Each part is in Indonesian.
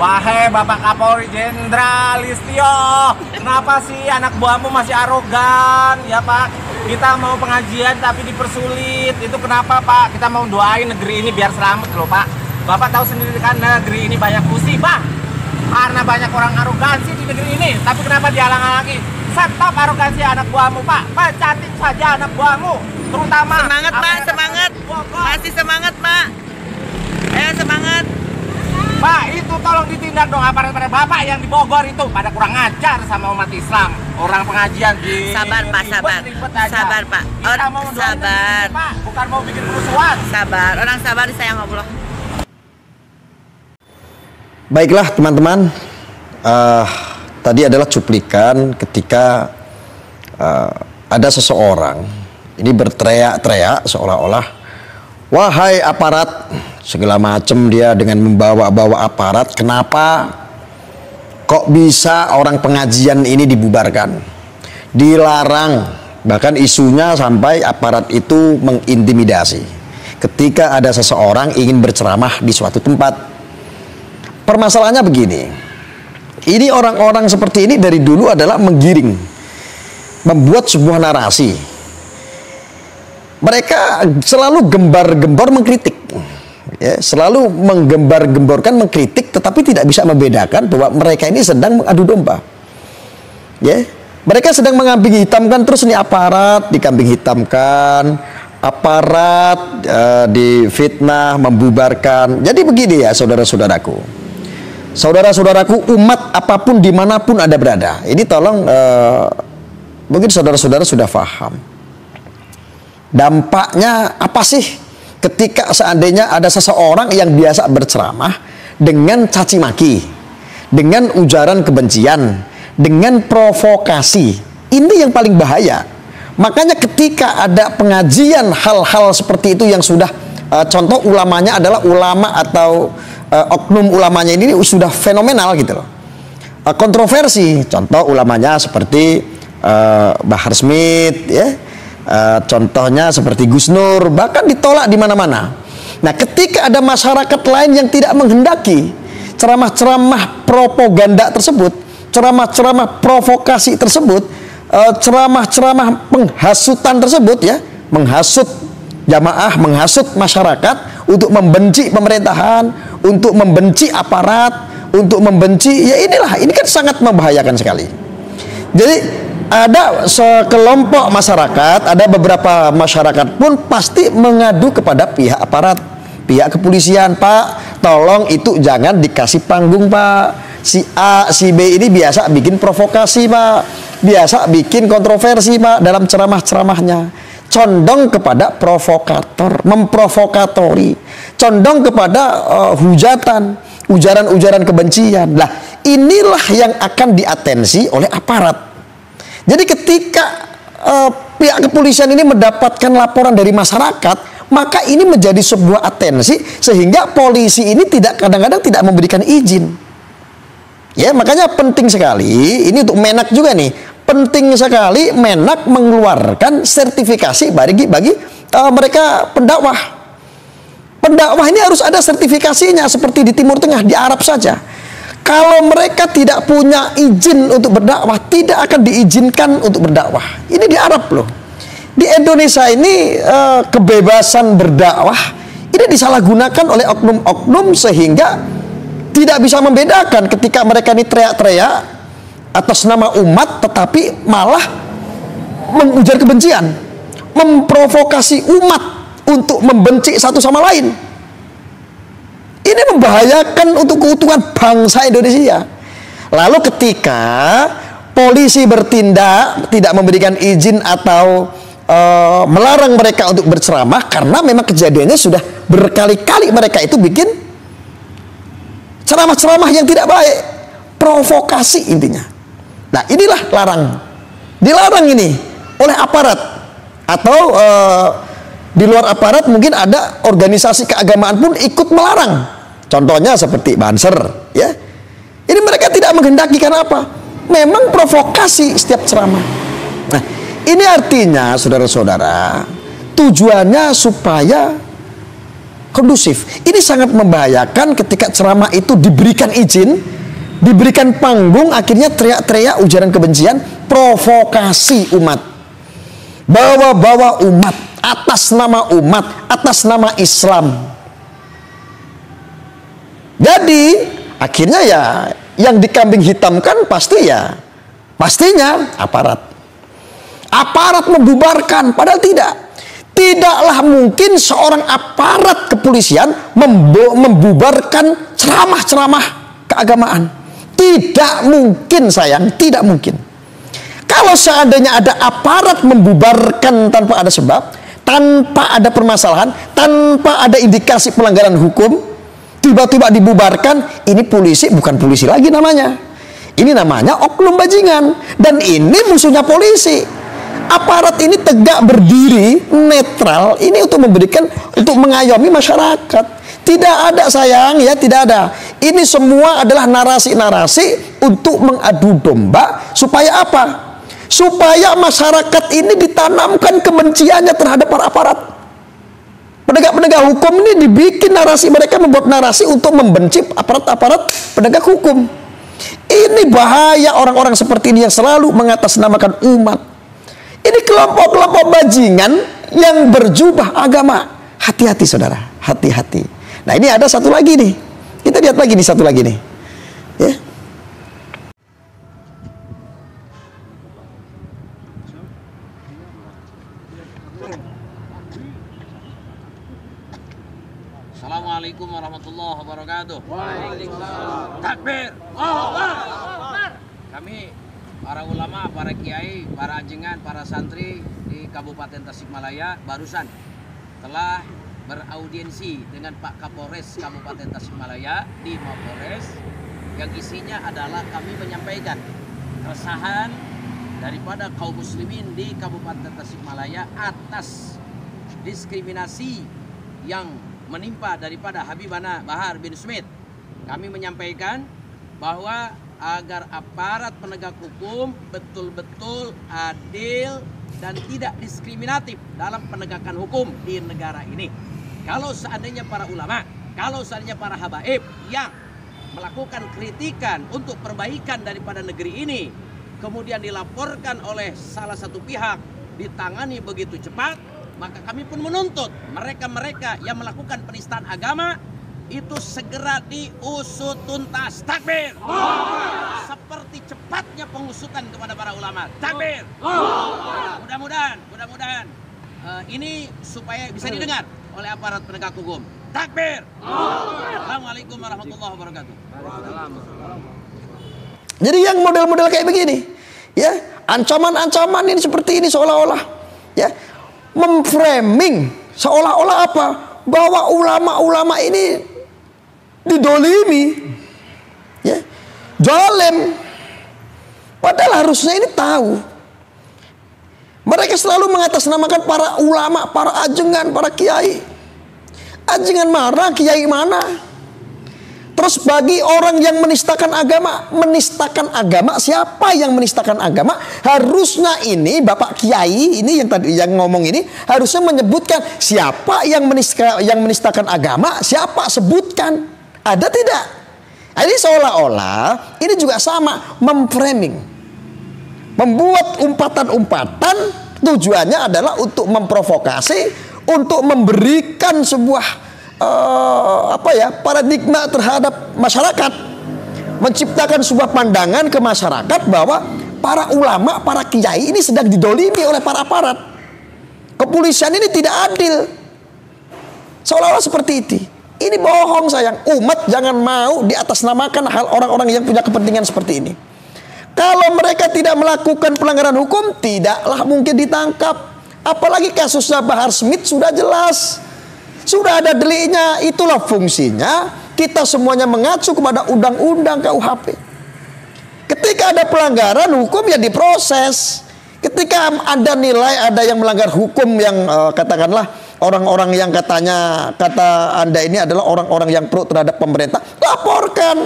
Wahai Bapak Kapolri Jenderal Listio, kenapa sih anak buahmu masih arogan? Ya Pak, kita mau pengajian tapi dipersulit. Itu kenapa Pak? Kita mau doain negeri ini biar selamat loh Pak. Bapak tahu sendiri kan negeri ini banyak musibah karena banyak orang arogansi di negeri ini. Tapi kenapa dihalang-halangi? Stop arogansi anak buahmu Pak. Pecatin saja anak buahmu, terutama. Semangat Pak, semangat. Masih semangat Pak. Ayo semangat. Pak, itu tolong ditindak dong aparat Bapak yang di Bogor itu pada kurang ajar sama umat Islam. Orang pengajian di Sabar Pak, sabar. Sabar Pak. Kita mau sabar. Pak, bukan mau bikin kerusuhan. Sabar. Orang sabar disayang Allah. Baiklah teman-teman, tadi adalah cuplikan ketika ada seseorang ini berteriak-teriak seolah-olah, wahai aparat, segala macam dia dengan membawa-bawa aparat. Kenapa kok bisa orang pengajian ini dibubarkan, dilarang, bahkan isunya sampai aparat itu mengintimidasi ketika ada seseorang ingin berceramah di suatu tempat. Permasalahannya begini, ini orang-orang seperti ini dari dulu adalah menggiring, membuat sebuah narasi. Mereka selalu gembar-gembor mengkritik, ya, selalu menggembar-gemborkan mengkritik, tetapi tidak bisa membedakan bahwa mereka ini sedang mengadu domba. Ya, mereka sedang mengambing hitamkan terus ini aparat, dikambing hitamkan, aparat difitnah, membubarkan. Jadi begini ya saudara-saudaraku, saudara-saudaraku, umat apapun dimanapun Anda berada, ini tolong mungkin saudara-saudara sudah paham dampaknya apa sih ketika seandainya ada seseorang yang biasa berceramah dengan caci maki, dengan ujaran kebencian, dengan provokasi. Ini yang paling bahaya. Makanya ketika ada pengajian hal-hal seperti itu yang sudah contoh ulamanya adalah ulama atau oknum ulamanya ini sudah fenomenal gitu loh. Kontroversi, contoh ulamanya seperti Bahar Smith, ya. Contohnya seperti Gus Nur, bahkan ditolak di mana-mana. Nah, ketika ada masyarakat lain yang tidak menghendaki ceramah-ceramah propaganda tersebut, ceramah-ceramah provokasi tersebut, ceramah-ceramah penghasutan tersebut, ya, menghasut jamaah, menghasut masyarakat untuk membenci pemerintahan, untuk membenci aparat, untuk membenci, ya ini kan sangat membahayakan sekali. Jadi ada sekelompok masyarakat, ada beberapa masyarakat pun pasti mengadu kepada pihak aparat, pihak kepolisian. Pak, tolong itu jangan dikasih panggung Pak. Si A, si B ini biasa bikin provokasi Pak, biasa bikin kontroversi Pak dalam ceramah-ceramahnya. Condong kepada provokator, memprovokatori, condong kepada hujatan, ujaran-ujaran kebencian. Lah, inilah yang akan diatensi oleh aparat. Jadi ketika pihak kepolisian ini mendapatkan laporan dari masyarakat, maka ini menjadi sebuah atensi sehingga polisi ini kadang-kadang tidak memberikan izin. Ya, makanya penting sekali ini untuk Menak juga nih. Penting sekali Menak mengeluarkan sertifikasi bagi mereka pendakwah. Pendakwah ini harus ada sertifikasinya seperti di Timur Tengah, di Arab saja. Kalau mereka tidak punya izin untuk berdakwah, tidak akan diizinkan untuk berdakwah. Ini di Arab loh. Di Indonesia ini kebebasan berdakwah ini disalahgunakan oleh oknum-oknum sehingga tidak bisa membedakan ketika mereka ini teriak-teriak atas nama umat, tetapi malah mengujar kebencian, memprovokasi umat untuk membenci satu sama lain. Ini membahayakan untuk keutuhan bangsa Indonesia. Lalu ketika polisi bertindak tidak memberikan izin atau melarang mereka untuk berceramah, karena memang kejadiannya sudah berkali-kali mereka itu bikin ceramah-ceramah yang tidak baik, provokasi intinya. Nah, inilah dilarang ini oleh aparat atau di luar aparat mungkin ada organisasi keagamaan pun ikut melarang. Contohnya seperti Banser, ya. Ini mereka tidak menghendaki karena apa? Memang provokasi setiap ceramah. Nah, ini artinya saudara-saudara, tujuannya supaya kondusif. Ini sangat membahayakan ketika ceramah itu diberikan izin, diberikan panggung, akhirnya teriak-teriak ujaran kebencian, provokasi umat, bawa-bawa umat, atas nama umat, atas nama Islam. Jadi akhirnya ya yang dikambing hitamkan pastinya aparat membubarkan, padahal tidaklah mungkin seorang aparat kepolisian membubarkan ceramah-ceramah keagamaan. Tidak mungkin sayang, tidak mungkin. Kalau seandainya ada aparat membubarkan tanpa ada sebab, tanpa ada permasalahan, tanpa ada indikasi pelanggaran hukum, tiba-tiba dibubarkan, ini polisi bukan polisi lagi namanya. Ini namanya oknum bajingan, dan ini musuhnya polisi. Aparat ini tegak berdiri netral ini untuk mengayomi masyarakat. Tidak ada sayang ya, tidak ada. Ini semua adalah narasi-narasi untuk mengadu domba supaya apa? Supaya masyarakat ini ditanamkan kebenciannya terhadap para aparat. Penegak-penegak hukum ini dibikin narasi, mereka membuat narasi untuk membenci aparat-aparat penegak hukum. Ini bahaya orang-orang seperti ini yang selalu mengatasnamakan umat. Ini kelompok-kelompok bajingan yang berjubah agama. Hati-hati saudara, hati-hati. Nah ini ada satu lagi nih. Kita lihat lagi nih, satu lagi nih. Ya. Assalamualaikum warahmatullahi wabarakatuh. Waalaikumsalam. Takbir. Akbar. Kami para ulama, para kiai, para ajengan, para santri di Kabupaten Tasikmalaya barusan telah beraudiensi dengan Pak Kapolres Kabupaten Tasikmalaya di Mapolres, yang isinya adalah kami menyampaikan keresahan daripada kaum muslimin di Kabupaten Tasikmalaya atas diskriminasi yang menimpa daripada Habibana Bahar bin Smith. Kami menyampaikan bahwa agar aparat penegak hukum betul-betul adil dan tidak diskriminatif dalam penegakan hukum di negara ini. Kalau seandainya para ulama, kalau seandainya para habaib yang melakukan kritikan untuk perbaikan daripada negeri ini, kemudian dilaporkan oleh salah satu pihak, ditangani begitu cepat, maka kami pun menuntut mereka-mereka yang melakukan penistaan agama itu segera diusut tuntas. Takbir. Seperti cepatnya pengusutan kepada para ulama. Takbir. Mudah-mudahan ini supaya bisa didengar oleh aparat penegak hukum. Takbir. Assalamualaikum warahmatullahi wabarakatuh. Jadi yang model-model kayak begini, ya, ancaman-ancaman ini seperti ini seolah-olah, ya, memframing seolah-olah apa? Bahwa ulama-ulama ini didolimi, ya, zalim. Padahal harusnya ini tahu. Mereka selalu mengatasnamakan para ulama, para ajengan, para kiai. Ajengan mana, kiai mana? Terus bagi orang yang menistakan agama siapa yang menistakan agama? Harusnya ini Bapak Kiai ini yang tadi yang ngomong ini harusnya menyebutkan siapa yang menistakan agama, siapa sebutkan. Ada tidak? Ini seolah-olah ini juga sama memframing, membuat umpatan-umpatan, tujuannya adalah untuk memprovokasi, untuk memberikan sebuah paradigma terhadap masyarakat, menciptakan sebuah pandangan ke masyarakat bahwa para ulama, para kiai ini sedang didolimi oleh para aparat. Kepolisian ini tidak adil, seolah-olah seperti itu. Ini bohong sayang. Umat jangan mau diatasnamakan hal orang-orang yang punya kepentingan seperti ini. Kalau mereka tidak melakukan pelanggaran hukum, tidaklah mungkin ditangkap. Apalagi kasusnya Bahar Smith sudah jelas, sudah ada deliknya. Itulah fungsinya kita semuanya mengacu kepada undang-undang KUHP. Ketika ada pelanggaran hukum ya diproses. Ketika ada nilai ada yang melanggar hukum yang katakanlah orang-orang yang kata Anda ini adalah orang-orang yang pro terhadap pemerintah, laporkan.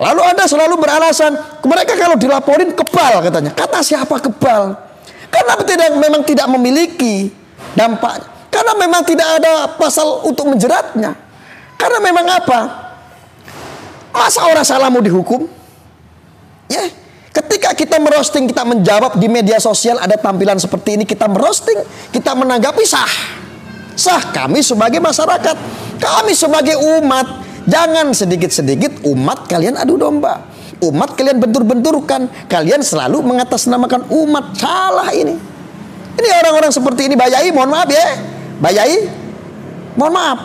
Lalu Anda selalu beralasan, mereka kalau dilaporin kebal katanya. Kata siapa kebal? Karena memang tidak memiliki dampak. Karena memang tidak ada pasal untuk menjeratnya. Karena memang apa? Masa orang salah mau dihukum? Ya, ketika kita merosting, kita menjawab di media sosial ada tampilan seperti ini, kita merosting, kita menanggapi sah. Sah, kami sebagai masyarakat, kami sebagai umat. Jangan sedikit-sedikit umat kalian adu domba. Umat kalian bentur-benturkan. Kalian selalu mengatasnamakan umat. Salah ini. Ini orang-orang seperti ini, Bayai, mohon maaf ya. Bayai, mohon maaf.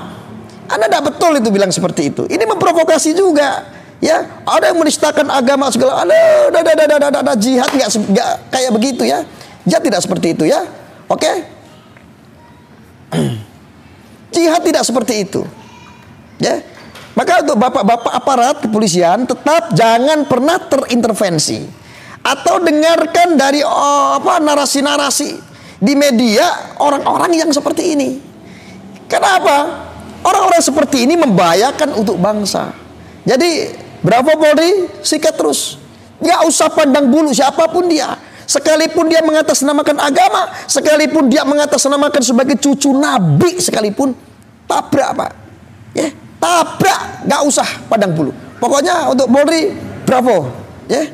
Anda tidak betul itu bilang seperti itu. Ini memprovokasi juga. Ya, ada yang menistakan agama segala. Ada jihad nggak kayak begitu ya. Jihad tidak seperti itu ya. Oke? Jihad tidak seperti itu. Ya. Maka untuk bapak-bapak aparat kepolisian tetap jangan pernah terintervensi atau dengarkan dari narasi-narasi di media orang-orang yang seperti ini. Kenapa? Orang-orang seperti ini membahayakan untuk bangsa. Jadi Bravo Polri sikat terus. Nggak usah pandang bulu siapapun dia. Sekalipun dia mengatasnamakan agama, sekalipun dia mengatasnamakan sebagai cucu Nabi sekalipun, tabrak Pak. Ya. Tabrak, nggak usah pandang bulu. Pokoknya untuk Polri, bravo, ya.